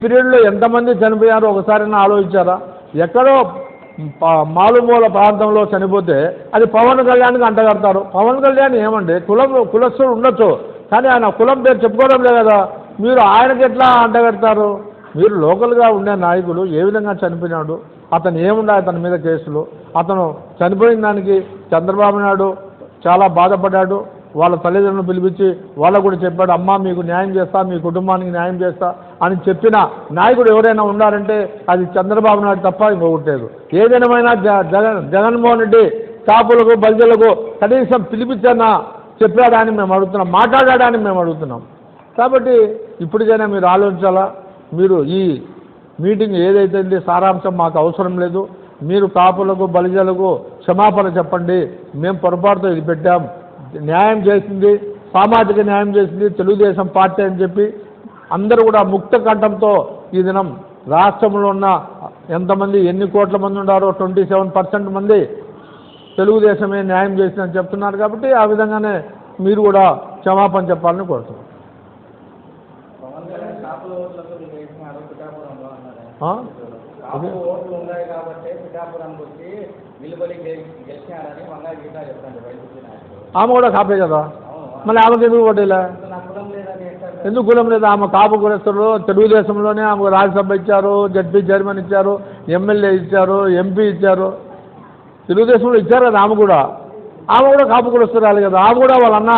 పీరియడ్లో ఎంతమంది చనిపోయారో ఒకసారి ఆలోచించారా? ఎక్కడో మారుమూల ప్రాంతంలో చనిపోతే అది పవన్ కళ్యాణ్కి అంటగడతారు. పవన్ కళ్యాణ్ ఏమండి కులస్తులు ఉండొచ్చు, కానీ ఆయన కులం పేరు చెప్పుకోవడం లేదు కదా. మీరు ఆయనకి ఎట్లా అంటగడతారు? మీరు లోకల్గా ఉండే నాయకులు ఏ విధంగా చనిపోయినాడు, అతను ఏముండే అతని మీద కేసులు, అతను చనిపోయిన దానికి చంద్రబాబు నాయుడు చాలా బాధపడ్డాడు. వాళ్ళ తల్లిదండ్రులను పిలిపించి వాళ్ళకు కూడా చెప్పాడు, అమ్మా మీకు న్యాయం చేస్తా, మీ కుటుంబానికి న్యాయం చేస్తా అని చెప్పిన నాయకుడు ఎవరైనా ఉన్నారంటే అది చంద్రబాబు నాయుడు తప్ప ఇంకొకట్లేదు. ఏదైనా జగన్మోహన్ రెడ్డి కాపులకు బలిజలకు కనీసం పిలిపించన్నా చెప్పాడని మేము అడుగుతున్నాం, మాట్లాడాడని మేము అడుగుతున్నాం. కాబట్టి ఇప్పటికైనా మీరు ఆలోచించాలా. మీరు ఈ మీటింగ్ ఏదైతే సారాంశం మాకు అవసరం లేదు. మీరు కాపులకు బలిజలకు క్షమాపణ చెప్పండి, మేము పొరపాటుతో ఇది పెట్టాం, న్యాయం చేసింది సామాజిక న్యాయం చేసింది తెలుగుదేశం పార్టీ అని చెప్పి అందరూ కూడా ముక్త కంఠంతో ఈ దినం రాష్ట్రంలో ఉన్న ఎంతమంది ఎన్ని కోట్ల మంది ఉన్నారో 27% మంది తెలుగుదేశమే న్యాయం చేసిందని చెప్తున్నారు. కాబట్టి ఆ విధంగానే మీరు కూడా క్షమాపణ చెప్పాలని కోరుతున్నాం. ఆమె కూడా కాపే కదా, మళ్ళీ ఆమెకు ఎందుకు ఓటేలా? ఎందుకు కులం లేదు? ఆమె కాపు కులస్తులు తెలుగుదేశంలోనే ఆమెకు రాజ్యసభ ఇచ్చారు, జడ్పీ చైర్మన్ ఇచ్చారు, ఎమ్మెల్యే ఇచ్చారు, ఎంపీ ఇచ్చారు, తెలుగుదేశంలో ఇచ్చారు కదా. ఆమె కూడా కాపు కులస్తురాలు కదా. ఆమె కూడా వాళ్ళన్న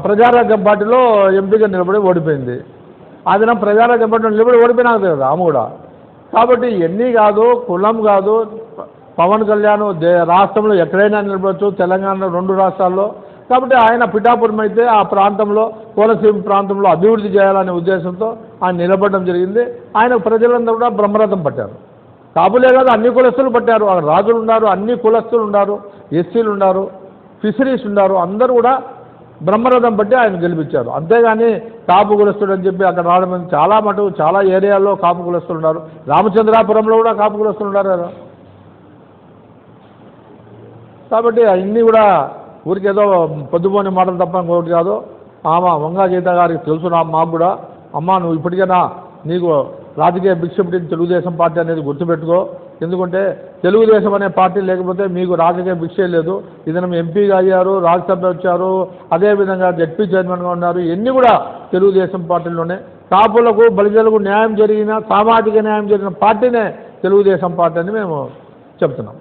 ప్రజారాజ్యం పార్టీలో ఎంపీగా నిలబడి ఓడిపోయింది. ఆ దినం ప్రజారాజ్యం పార్టీలో నిలబడి ఓడిపోయినాక కదా ఆమె కూడా. కాబట్టి ఎన్ని కాదు, కులం కాదు. పవన్ కళ్యాణ్ రాష్ట్రంలో ఎక్కడైనా నిలబడచ్చు, తెలంగాణలో 2 రాష్ట్రాల్లో. కాబట్టి ఆయన పిఠాపురం అయితే ఆ ప్రాంతంలో కోనసీమ ప్రాంతంలో అభివృద్ధి చేయాలనే ఉద్దేశంతో ఆయన నిలబడడం జరిగింది. ఆయన ప్రజలందరూ కూడా బ్రహ్మరథం పట్టారు. కాపులే కాదు, అన్ని కులస్తులు పట్టారు. అక్కడ రాజులు ఉన్నారు, అన్ని కులస్తులు ఉన్నారు, ఎస్సీలు ఉన్నారు, ఫిషరీస్ ఉన్నారు, అందరూ కూడా బ్రహ్మరథం బట్టి ఆయన గెలిపించారు. అంతేగాని కాపు కులస్తుడు అని చెప్పి అక్కడ రావడం చాలా ఏరియాల్లో కాపు కులస్తులు ఉన్నారు. రామచంద్రాపురంలో కూడా కాపు కులస్తులు ఉన్నారు కదా. కాబట్టి అన్నీ కూడా ఊరికేదో పొద్దుపోని మాటలు తప్ప ఇంకొకటి కాదు. ఆమె వంగా గీత గారికి తెలుసు, మాకు కూడా, అమ్మ నువ్వు ఇప్పటికైనా నీకు రాజకీయ భిక్ష పెట్టింది తెలుగుదేశం పార్టీ అనేది గుర్తుపెట్టుకో. ఎందుకంటే తెలుగుదేశం అనే పార్టీ లేకపోతే మీకు రాజకీయ భిక్షే లేదు. ఇదనం ఎంపీగా అయ్యారు, రాజ్యసభ వచ్చారు, అదేవిధంగా జడ్పీ చైర్మన్గా ఉన్నారు. ఇవన్నీ కూడా తెలుగుదేశం పార్టీలోనే. కాపులకు బలిజలకు న్యాయం జరిగిన, సామాజిక న్యాయం జరిగిన పార్టీనే తెలుగుదేశం పార్టీ అని మేము చెప్తున్నాం.